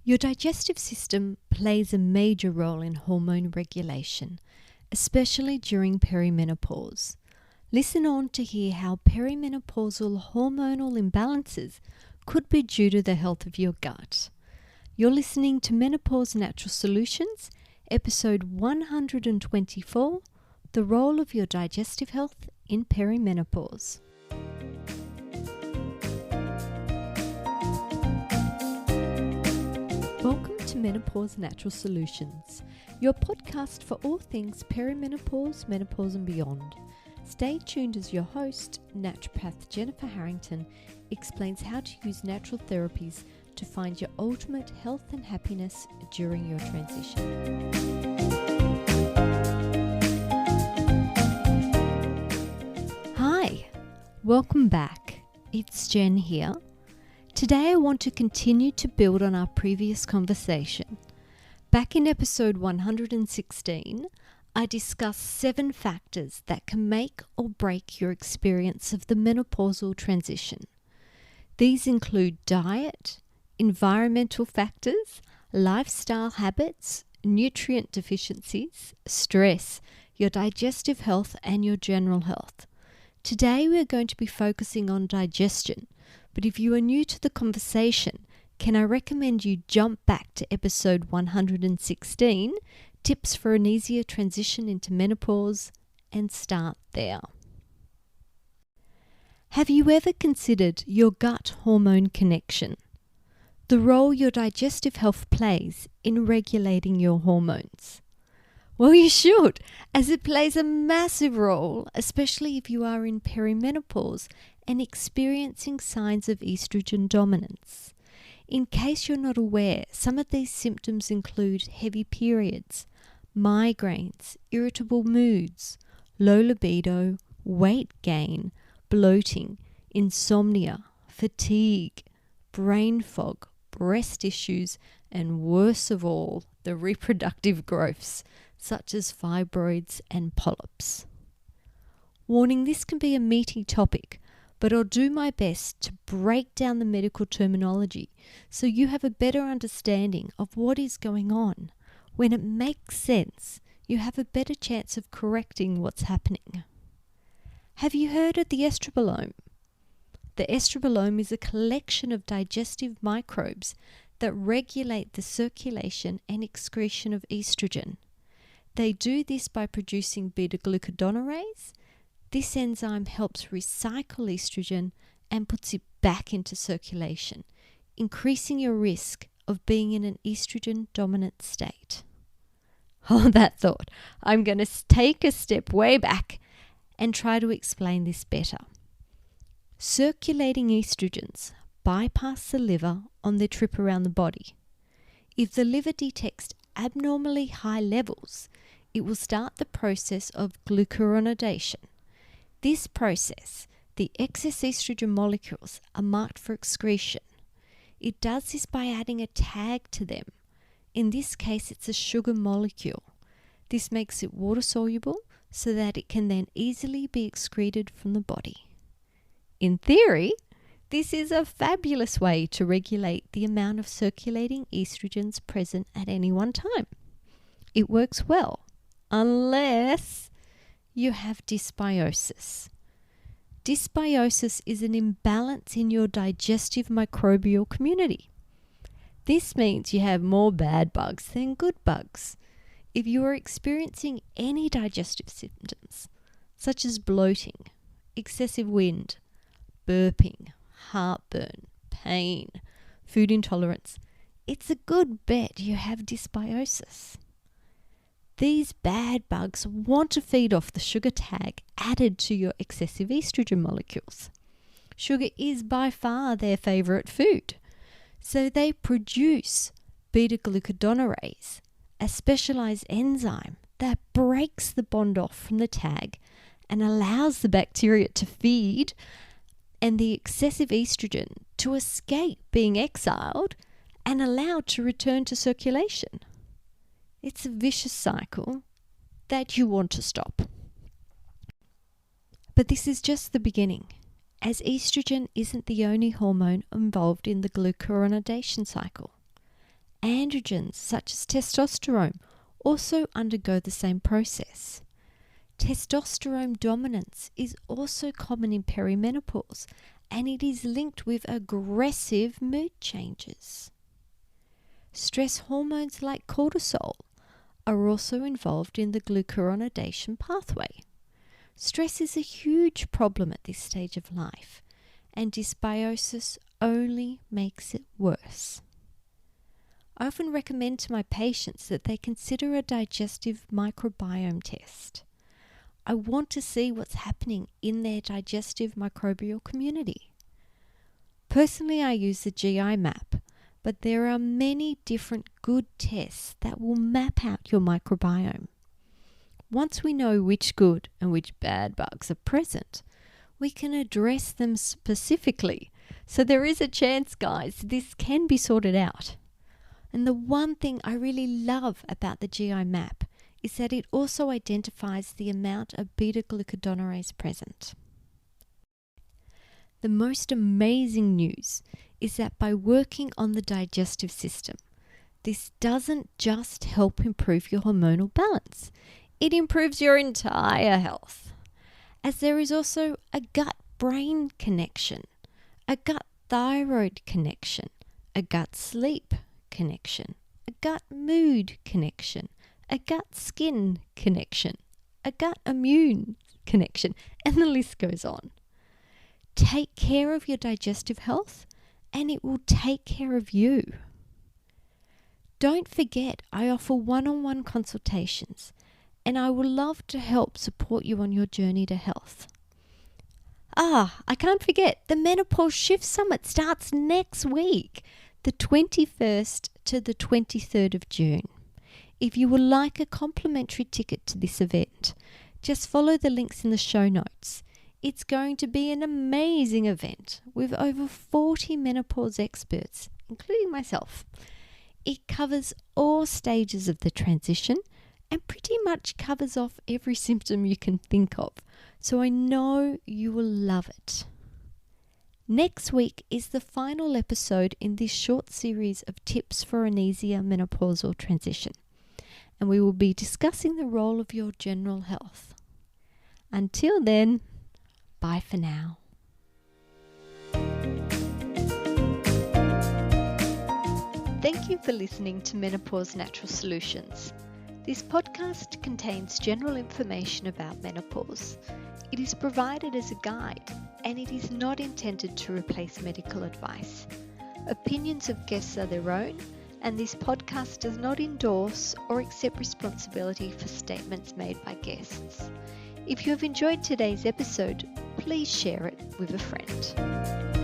Your digestive system plays a major role in hormone regulation, especially during perimenopause. Listen on to hear how perimenopausal hormonal imbalances could be due to the health of your gut. You're listening to Menopause Natural Solutions, episode 124, The Role of Your Digestive Health in Perimenopause. Welcome to Menopause Natural Solutions, your podcast for all things perimenopause, menopause and beyond. Stay tuned as your host, naturopath Jennifer Harrington, explains how to use natural therapies to find your ultimate health and happiness during your transition. Hi, welcome back. It's Jen here. Today I want to continue to build on our previous conversation. Back in episode 116, I discussed 7 factors that can make or break your experience of the menopausal transition. These include diet, environmental factors, lifestyle habits, nutrient deficiencies, stress, your digestive health, and your general health. Today we are going to be focusing on digestion, but if you are new to the conversation, can I recommend you jump back to episode 116, Tips for an Easier Transition into Menopause, and start there. Have you ever considered your gut hormone connection? The role your digestive health plays in regulating your hormones? Well, you should, as it plays a massive role, especially if you are in perimenopause and experiencing signs of estrogen dominance. In case you're not aware, some of these symptoms include heavy periods, migraines, irritable moods, low libido, weight gain, bloating, insomnia, fatigue, brain fog, breast issues, and worst of all, the reproductive growths, such as fibroids and polyps. Warning, this can be a meaty topic, but I'll do my best to break down the medical terminology so you have a better understanding of what is going on. When it makes sense, you have a better chance of correcting what's happening. Have you heard of the estrobiome? The estrobiome is a collection of digestive microbes that regulate the circulation and excretion of estrogen. They do this by producing beta-glucuronidase. This enzyme helps recycle estrogen and puts it back into circulation, increasing your risk of being in an estrogen-dominant state. Hold that thought. I'm going to take a step way back and try to explain this better. Circulating estrogens bypass the liver on their trip around the body. If the liver detects abnormally high levels, it will start the process of glucuronidation. This process, the excess estrogen molecules are marked for excretion. It does this by adding a tag to them. In this case, it's a sugar molecule. This makes it water-soluble so that it can then easily be excreted from the body. In theory, this is a fabulous way to regulate the amount of circulating estrogens present at any one time. It works well, unless you have dysbiosis. Dysbiosis is an imbalance in your digestive microbial community. This means you have more bad bugs than good bugs. If you are experiencing any digestive symptoms, such as bloating, excessive wind, burping, heartburn, pain, food intolerance, it's a good bet you have dysbiosis. These bad bugs want to feed off the sugar tag added to your excessive estrogen molecules. Sugar is by far their favorite food, so they produce beta-glucuronidase, a specialized enzyme that breaks the bond off from the tag and allows the bacteria to feed and the excessive estrogen to escape being exiled and allowed to return to circulation. It's a vicious cycle that you want to stop. But this is just the beginning, as estrogen isn't the only hormone involved in the glucuronidation cycle. Androgens, such as testosterone, also undergo the same process. Testosterone dominance is also common in perimenopause, and it is linked with aggressive mood changes. Stress hormones like cortisol are also involved in the glucuronidation pathway. Stress is a huge problem at this stage of life, and dysbiosis only makes it worse. I often recommend to my patients that they consider a digestive microbiome test. I want to see what's happening in their digestive microbial community. Personally, I use the GI map, but there are many different good tests that will map out your microbiome. Once we know which good and which bad bugs are present, we can address them specifically. So there is a chance, guys, this can be sorted out. And the one thing I really love about the GI map is that it also identifies the amount of beta-glucuronoidase present. The most amazing news is that by working on the digestive system, this doesn't just help improve your hormonal balance, it improves your entire health. As there is also a gut-brain connection, a gut-thyroid connection, a gut-sleep connection, a gut-mood connection, a gut-skin connection, a gut-immune connection, and the list goes on. Take care of your digestive health, and it will take care of you. Don't forget, I offer one-on-one consultations, and I would love to help support you on your journey to health. I can't forget, the Menopause Shift Summit starts next week, the 21st to the 23rd of June. If you would like a complimentary ticket to this event, just follow the links in the show notes. It's going to be an amazing event with over 40 menopause experts, including myself. It covers all stages of the transition and pretty much covers off every symptom you can think of, so I know you will love it. Next week is the final episode in this short series of tips for an easier menopausal transition, and we will be discussing the role of your general health. Until then, bye for now. Thank you for listening to Menopause Natural Solutions. This podcast contains general information about menopause. It is provided as a guide, and it is not intended to replace medical advice. Opinions of guests are their own, and this podcast does not endorse or accept responsibility for statements made by guests. If you have enjoyed today's episode, please share it with a friend.